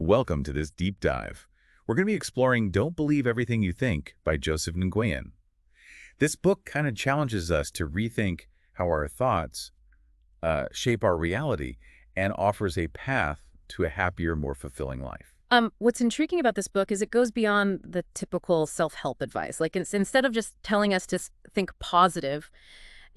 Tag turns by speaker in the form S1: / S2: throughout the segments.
S1: Welcome to this deep dive. We're going to be exploring Don't Believe Everything You Think by Joseph Nguyen. This book kind of challenges us to rethink how our thoughts shape our reality and offers a path to a happier, more fulfilling life.
S2: What's intriguing about this book is it goes beyond the typical self-help advice. Like instead of just telling us to think positive,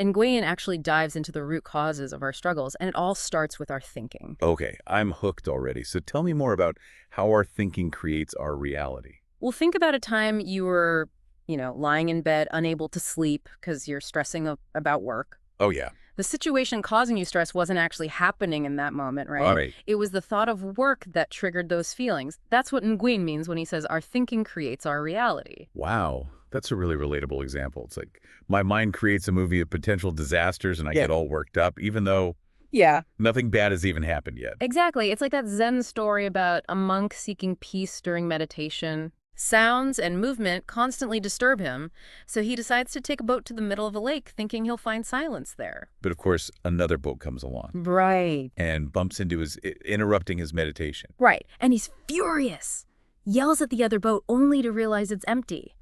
S2: Nguyen actually dives into the root causes of our struggles, and it all starts with our thinking.
S1: Okay, I'm hooked already. So tell me more about how our thinking creates our reality.
S2: Well, think about a time you were, lying in bed, unable to sleep because you're stressing about work.
S1: Oh, yeah.
S2: The situation causing you stress wasn't actually happening in that moment,
S1: All
S2: right?
S1: right.
S2: It was the thought of work that triggered those feelings. That's what Nguyen means when he says our thinking creates our reality.
S1: Wow. That's a really relatable example. It's like my mind creates a movie of potential disasters and I get all worked up, even though
S2: Yeah.
S1: nothing bad has even happened yet.
S2: Exactly. It's like that Zen story about a monk seeking peace during meditation. Sounds and movement constantly disturb him, so he decides to take a boat to the middle of a lake, thinking he'll find silence there.
S1: But of course, another boat comes along
S2: Right.
S1: and bumps into interrupting his meditation.
S2: Right. And he's furious. Yells at the other boat only to realize it's empty.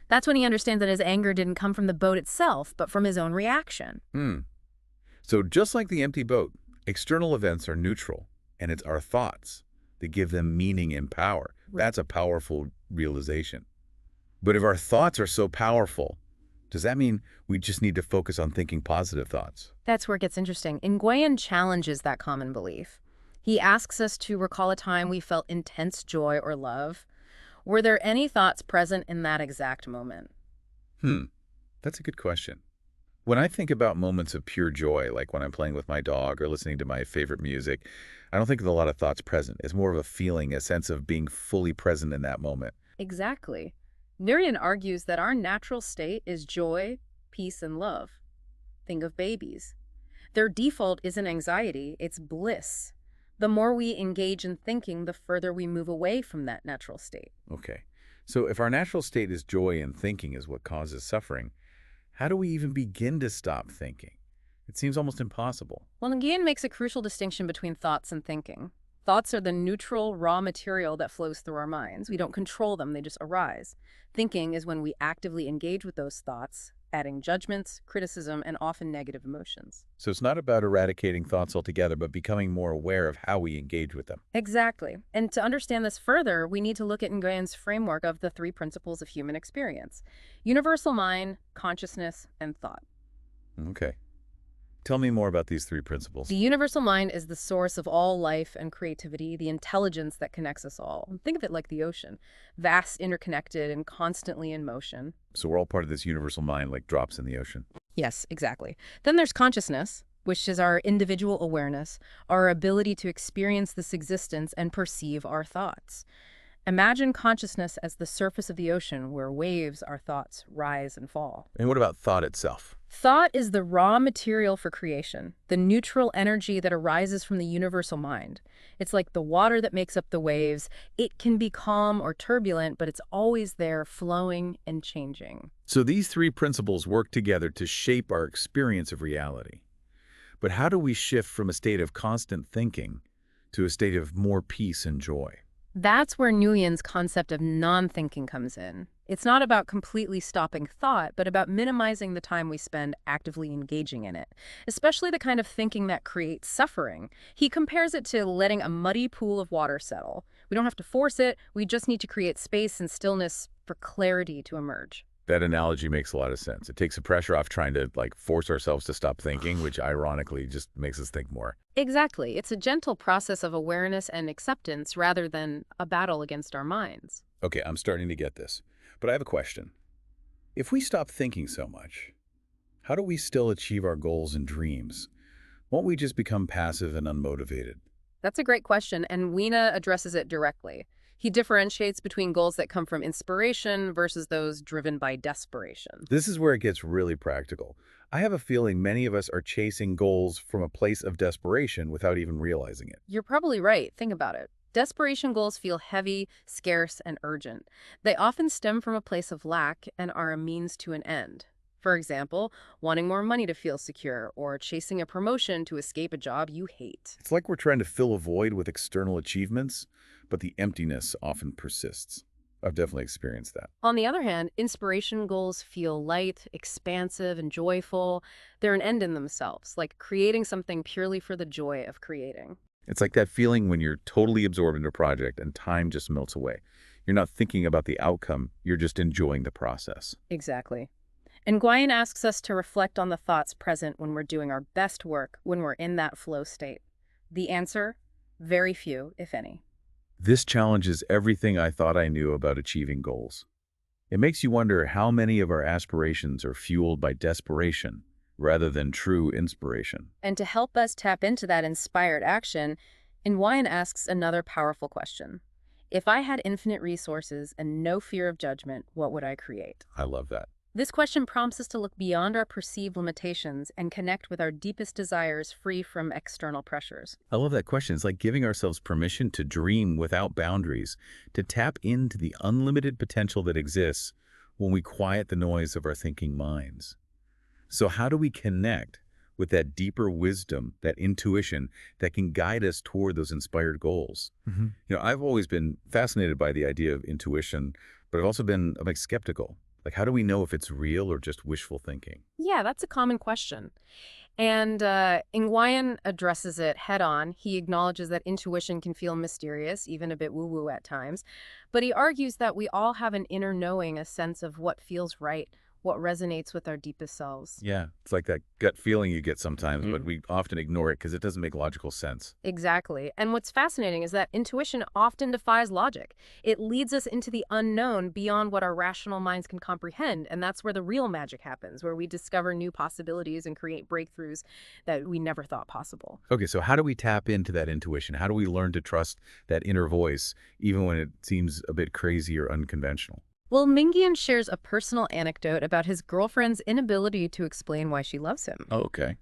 S2: That's when he understands that his anger didn't come from the boat itself, but from his own reaction.
S1: So just like the empty boat, external events are neutral, and it's our thoughts that give them meaning and power. That's a powerful realization. But if our thoughts are so powerful, does that mean we just need to focus on thinking positive thoughts?
S2: That's where it gets interesting. Nguyen challenges that common belief. He asks us to recall a time we felt intense joy or love. Were there any thoughts present in that exact moment?
S1: That's a good question. When I think about moments of pure joy, like when I'm playing with my dog or listening to my favorite music, I don't think of a lot of thoughts present. It's more of a feeling, a sense of being fully present in that moment.
S2: Exactly. Nguyen argues that our natural state is joy, peace, and love. Think of babies. Their default isn't anxiety, it's bliss. The more we engage in thinking, the further we move away from that natural state.
S1: Okay. So if our natural state is joy and thinking is what causes suffering, how do we even begin to stop thinking? It seems almost impossible.
S2: Well, Nguyen makes a crucial distinction between thoughts and thinking. Thoughts are the neutral, raw material that flows through our minds. We don't control them, they just arise. Thinking is when we actively engage with those thoughts, adding judgments, criticism, and often negative emotions.
S1: So it's not about eradicating thoughts altogether, but becoming more aware of how we engage with them.
S2: Exactly. And to understand this further, we need to look at Nguyen's framework of the three principles of human experience: universal mind, consciousness, and thought.
S1: Okay. Tell me more about these three principles.
S2: The universal mind is the source of all life and creativity, the intelligence that connects us all. Think of it like the ocean, vast, interconnected, and constantly in motion.
S1: So we're all part of this universal mind, like drops in the ocean.
S2: Yes, exactly. Then there's consciousness, which is our individual awareness, our ability to experience this existence and perceive our thoughts. Imagine consciousness as the surface of the ocean where waves, our thoughts, rise and fall.
S1: And what about thought itself?
S2: Thought is the raw material for creation, the neutral energy that arises from the universal mind. It's like the water that makes up the waves. It can be calm or turbulent, but it's always there, flowing and changing.
S1: So these three principles work together to shape our experience of reality. But how do we shift from a state of constant thinking to a state of more peace and joy?
S2: That's where Nguyen's concept of non-thinking comes in. It's not about completely stopping thought, but about minimizing the time we spend actively engaging in it, especially the kind of thinking that creates suffering. He compares it to letting a muddy pool of water settle. We don't have to force it, we just need to create space and stillness for clarity to emerge.
S1: That analogy makes a lot of sense. It takes the pressure off trying to force ourselves to stop thinking, which ironically just makes us think more.
S2: Exactly. It's a gentle process of awareness and acceptance rather than a battle against our minds.
S1: Okay, I'm starting to get this. But I have a question. If we stop thinking so much, how do we still achieve our goals and dreams? Won't we just become passive and unmotivated?
S2: That's a great question, and Weena addresses it directly. He differentiates between goals that come from inspiration versus those driven by desperation.
S1: This is where it gets really practical. I have a feeling many of us are chasing goals from a place of desperation without even realizing it.
S2: You're probably right. Think about it. Desperation goals feel heavy, scarce, and urgent. They often stem from a place of lack and are a means to an end. For example, wanting more money to feel secure or chasing a promotion to escape a job you hate.
S1: It's like we're trying to fill a void with external achievements, but the emptiness often persists. I've definitely experienced that.
S2: On the other hand, inspiration goals feel light, expansive, and joyful. They're an end in themselves, like creating something purely for the joy of creating.
S1: It's like that feeling when you're totally absorbed in a project and time just melts away. You're not thinking about the outcome, you're just enjoying the process.
S2: Exactly. And Nguyen asks us to reflect on the thoughts present when we're doing our best work, when we're in that flow state. The answer? Very few, if any.
S1: This challenges everything I thought I knew about achieving goals. It makes you wonder how many of our aspirations are fueled by desperation rather than true inspiration.
S2: And to help us tap into that inspired action, Nguyen asks another powerful question. If I had infinite resources and no fear of judgment, what would I create?
S1: I love that.
S2: This question prompts us to look beyond our perceived limitations and connect with our deepest desires free from external pressures.
S1: I love that question. It's like giving ourselves permission to dream without boundaries, to tap into the unlimited potential that exists when we quiet the noise of our thinking minds. So how do we connect with that deeper wisdom, that intuition that can guide us toward those inspired goals? I've always been fascinated by the idea of intuition, but I've also been like skeptical. Like, how do we know if it's real or just wishful thinking?
S2: Yeah, that's a common question. And Nguyen addresses it head on. He acknowledges that intuition can feel mysterious, even a bit woo-woo at times. But he argues that we all have an inner knowing, a sense of what feels right, what resonates with our deepest selves.
S1: Yeah, it's like that gut feeling you get sometimes, but we often ignore it because it doesn't make logical sense.
S2: Exactly. And what's fascinating is that intuition often defies logic. It leads us into the unknown beyond what our rational minds can comprehend. And that's where the real magic happens, where we discover new possibilities and create breakthroughs that we never thought possible.
S1: Okay, so how do we tap into that intuition? How do we learn to trust that inner voice, even when it seems a bit crazy or unconventional?
S2: Well, Nguyen shares a personal anecdote about his girlfriend's inability to explain why she loves him.
S1: Oh, okay.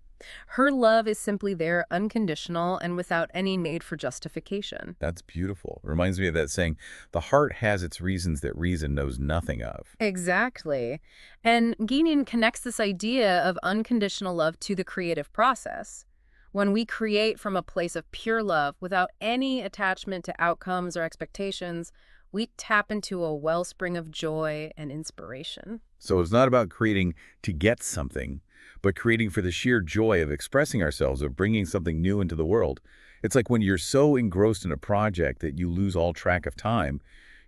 S2: Her love is simply there, unconditional, and without any need for justification.
S1: That's beautiful. Reminds me of that saying, the heart has its reasons that reason knows nothing of.
S2: Exactly. And Nguyen connects this idea of unconditional love to the creative process. When we create from a place of pure love without any attachment to outcomes or expectations, we tap into a wellspring of joy and inspiration.
S1: So it's not about creating to get something, but creating for the sheer joy of expressing ourselves, of bringing something new into the world. It's like when you're so engrossed in a project that you lose all track of time,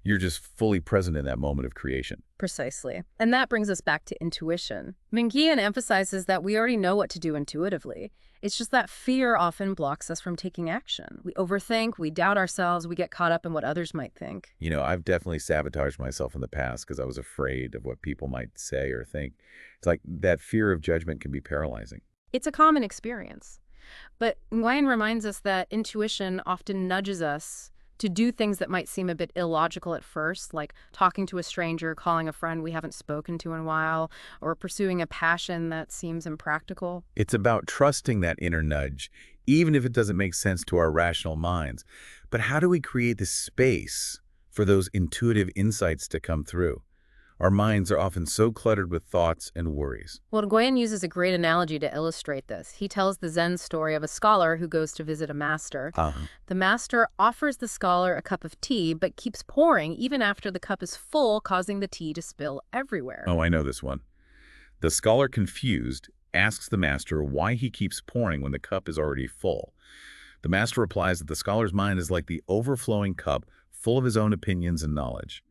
S1: you're just fully present in that moment of creation.
S2: Precisely. And that brings us back to intuition. Nguyen emphasizes that we already know what to do intuitively. It's just that fear often blocks us from taking action. We overthink, we doubt ourselves, we get caught up in what others might think.
S1: I've definitely sabotaged myself in the past because I was afraid of what people might say or think. It's like that fear of judgment can be paralyzing.
S2: It's a common experience. But Nguyen reminds us that intuition often nudges us to do things that might seem a bit illogical at first, like talking to a stranger, calling a friend we haven't spoken to in a while, or pursuing a passion that seems impractical.
S1: It's about trusting that inner nudge, even if it doesn't make sense to our rational minds. But how do we create the space for those intuitive insights to come through? Our minds are often so cluttered with thoughts and worries.
S2: Well, Nguyen uses a great analogy to illustrate this. He tells the Zen story of a scholar who goes to visit a master. The master offers the scholar a cup of tea, but keeps pouring even after the cup is full, causing the tea to spill everywhere.
S1: Oh, I know this one. The scholar, confused, asks the master why he keeps pouring when the cup is already full. The master replies that the scholar's mind is like the overflowing cup, full of his own opinions and knowledge.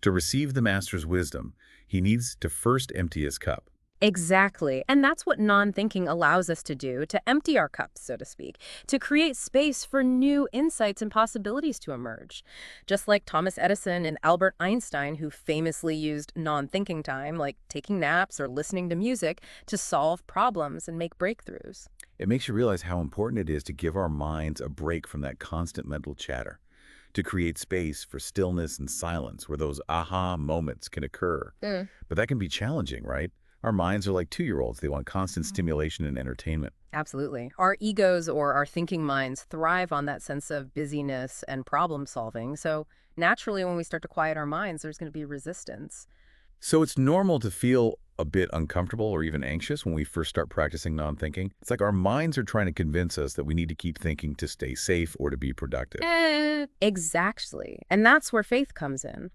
S1: To receive the master's wisdom, he needs to first empty his cup.
S2: Exactly. And that's what non-thinking allows us to do, to empty our cups, so to speak, to create space for new insights and possibilities to emerge. Just like Thomas Edison and Albert Einstein, who famously used non-thinking time, like taking naps or listening to music, to solve problems and make breakthroughs.
S1: It makes you realize how important it is to give our minds a break from that constant mental chatter, to create space for stillness and silence where those aha moments can occur. But that can be challenging, right? Our minds are like 2-year-olds. They want constant stimulation and entertainment.
S2: Absolutely. Our egos or our thinking minds thrive on that sense of busyness and problem solving. So naturally, when we start to quiet our minds, there's going to be resistance.
S1: So it's normal to feel a bit uncomfortable or even anxious when we first start practicing non-thinking. It's like our minds are trying to convince us that we need to keep thinking to stay safe or to be productive.
S2: Exactly. And that's where faith comes in.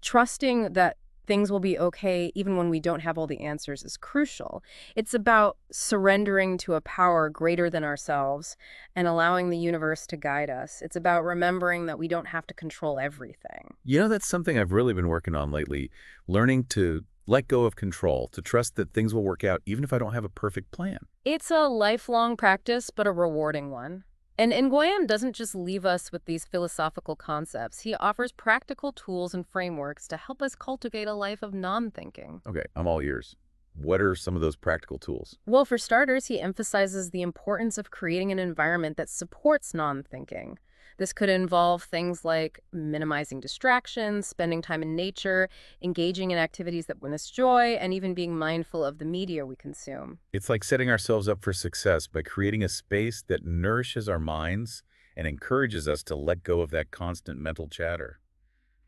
S2: Trusting that things will be okay even when we don't have all the answers is crucial. It's about surrendering to a power greater than ourselves and allowing the universe to guide us. It's about remembering that we don't have to control everything.
S1: That's something I've really been working on lately, learning to let go of control, to trust that things will work out even if I don't have a perfect plan.
S2: It's a lifelong practice, but a rewarding one. And Nguyen doesn't just leave us with these philosophical concepts. He offers practical tools and frameworks to help us cultivate a life of non-thinking.
S1: Okay, I'm all ears. What are some of those practical tools?
S2: Well, for starters, he emphasizes the importance of creating an environment that supports non-thinking. This could involve things like minimizing distractions, spending time in nature, engaging in activities that bring us joy, and even being mindful of the media we consume.
S1: It's like setting ourselves up for success by creating a space that nourishes our minds and encourages us to let go of that constant mental chatter.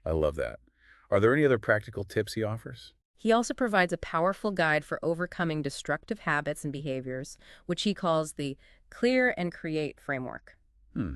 S1: I love that. Are there any other practical tips he offers?
S2: He also provides a powerful guide for overcoming destructive habits and behaviors, which he calls the Clear and Create framework.
S1: Hmm,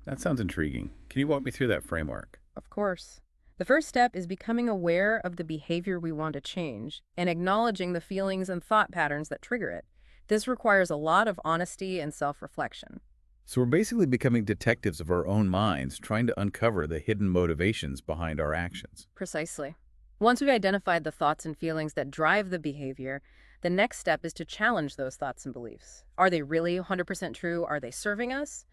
S1: that sounds intriguing. Can you walk me through that framework?
S2: Of course. The first step is becoming aware of the behavior we want to change and acknowledging the feelings and thought patterns that trigger it. This requires a lot of honesty and self-reflection.
S1: So we're basically becoming detectives of our own minds, trying to uncover the hidden motivations behind our actions.
S2: Precisely. Once we've identified the thoughts and feelings that drive the behavior, the next step is to challenge those thoughts and beliefs. Are they really 100% true? Are they serving us?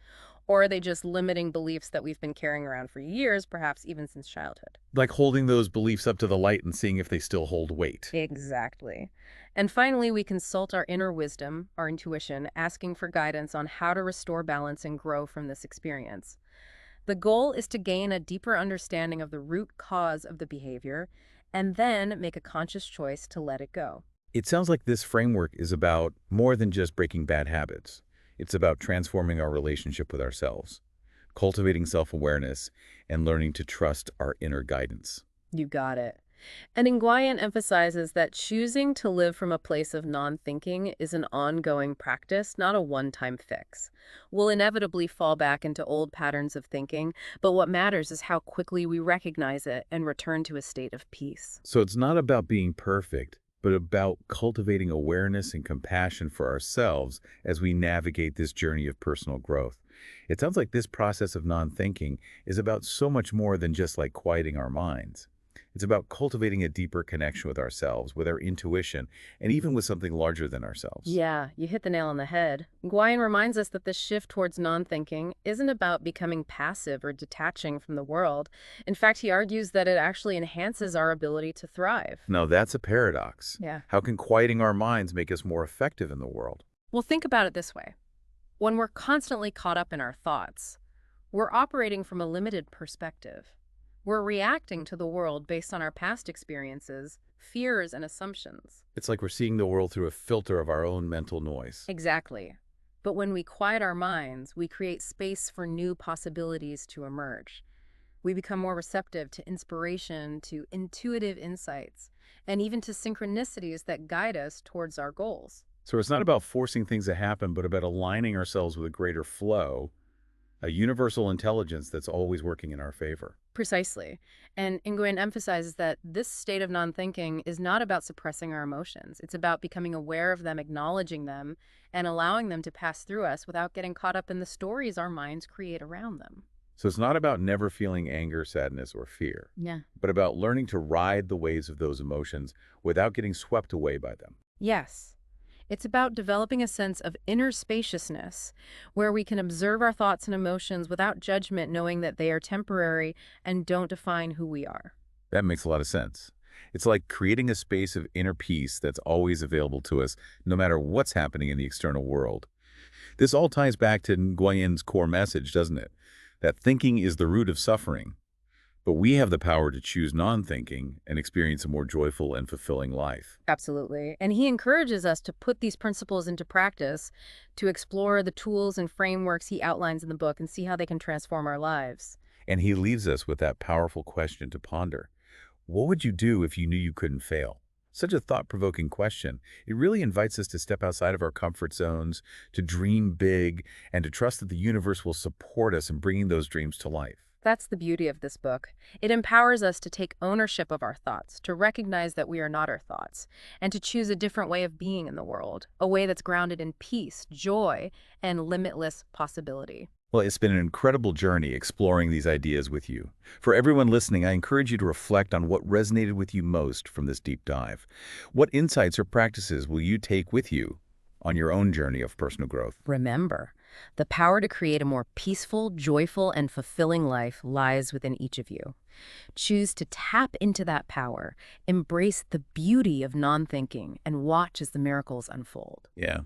S2: Or are they just limiting beliefs that we've been carrying around for years, perhaps even since childhood?
S1: Like holding those beliefs up to the light and seeing if they still hold weight.
S2: Exactly. And finally, we consult our inner wisdom, our intuition, asking for guidance on how to restore balance and grow from this experience. The goal is to gain a deeper understanding of the root cause of the behavior and then make a conscious choice to let it go.
S1: It sounds like this framework is about more than just breaking bad habits. It's about transforming our relationship with ourselves, cultivating self-awareness, and learning to trust our inner guidance.
S2: You got it. And Nguyen emphasizes that choosing to live from a place of non-thinking is an ongoing practice, not a one-time fix. We'll inevitably fall back into old patterns of thinking, but what matters is how quickly we recognize it and return to a state of peace.
S1: So it's not about being perfect, but about cultivating awareness and compassion for ourselves as we navigate this journey of personal growth. It sounds like this process of non-thinking is about so much more than just like quieting our minds. It's about cultivating a deeper connection with ourselves, with our intuition, and even with something larger than ourselves.
S2: Yeah, you hit the nail on the head. Nguyen reminds us that this shift towards non-thinking isn't about becoming passive or detaching from the world. In fact, he argues that it actually enhances our ability to thrive.
S1: Now that's a paradox.
S2: Yeah.
S1: How can quieting our minds make us more effective in the world?
S2: Well, think about it this way. When we're constantly caught up in our thoughts, we're operating from a limited perspective. We're reacting to the world based on our past experiences, fears, and assumptions.
S1: It's like we're seeing the world through a filter of our own mental noise.
S2: Exactly. But when we quiet our minds, we create space for new possibilities to emerge. We become more receptive to inspiration, to intuitive insights, and even to synchronicities that guide us towards our goals.
S1: So it's not about forcing things to happen, but about aligning ourselves with a greater flow, a universal intelligence that's always working in our favor.
S2: Precisely. And Nguyen emphasizes that this state of non-thinking is not about suppressing our emotions. It's about becoming aware of them, acknowledging them, and allowing them to pass through us without getting caught up in the stories our minds create around them.
S1: So it's not about never feeling anger, sadness, or fear,
S2: Yeah.
S1: but about learning to ride the waves of those emotions without getting swept away by them.
S2: Yes. It's about developing a sense of inner spaciousness, where we can observe our thoughts and emotions without judgment, knowing that they are temporary and don't define who we are.
S1: That makes a lot of sense. It's like creating a space of inner peace that's always available to us, no matter what's happening in the external world. This all ties back to Nguyen's core message, doesn't it? That thinking is the root of suffering. But we have the power to choose non-thinking and experience a more joyful and fulfilling life.
S2: Absolutely. And he encourages us to put these principles into practice, to explore the tools and frameworks he outlines in the book and see how they can transform our lives.
S1: And he leaves us with that powerful question to ponder. What would you do if you knew you couldn't fail? Such a thought-provoking question. It really invites us to step outside of our comfort zones, to dream big, and to trust that the universe will support us in bringing those dreams to life.
S2: That's the beauty of this book. It empowers us to take ownership of our thoughts, to recognize that we are not our thoughts, and to choose a different way of being in the world, a way that's grounded in peace, joy, and limitless possibility.
S1: Well, it's been an incredible journey exploring these ideas with you. For everyone listening, I encourage you to reflect on what resonated with you most from this deep dive. What insights or practices will you take with you on your own journey of personal growth?
S2: Remember, the power to create a more peaceful, joyful, and fulfilling life lies within each of you. Choose to tap into that power, embrace the beauty of non-thinking, and watch as the miracles unfold.
S1: Yeah.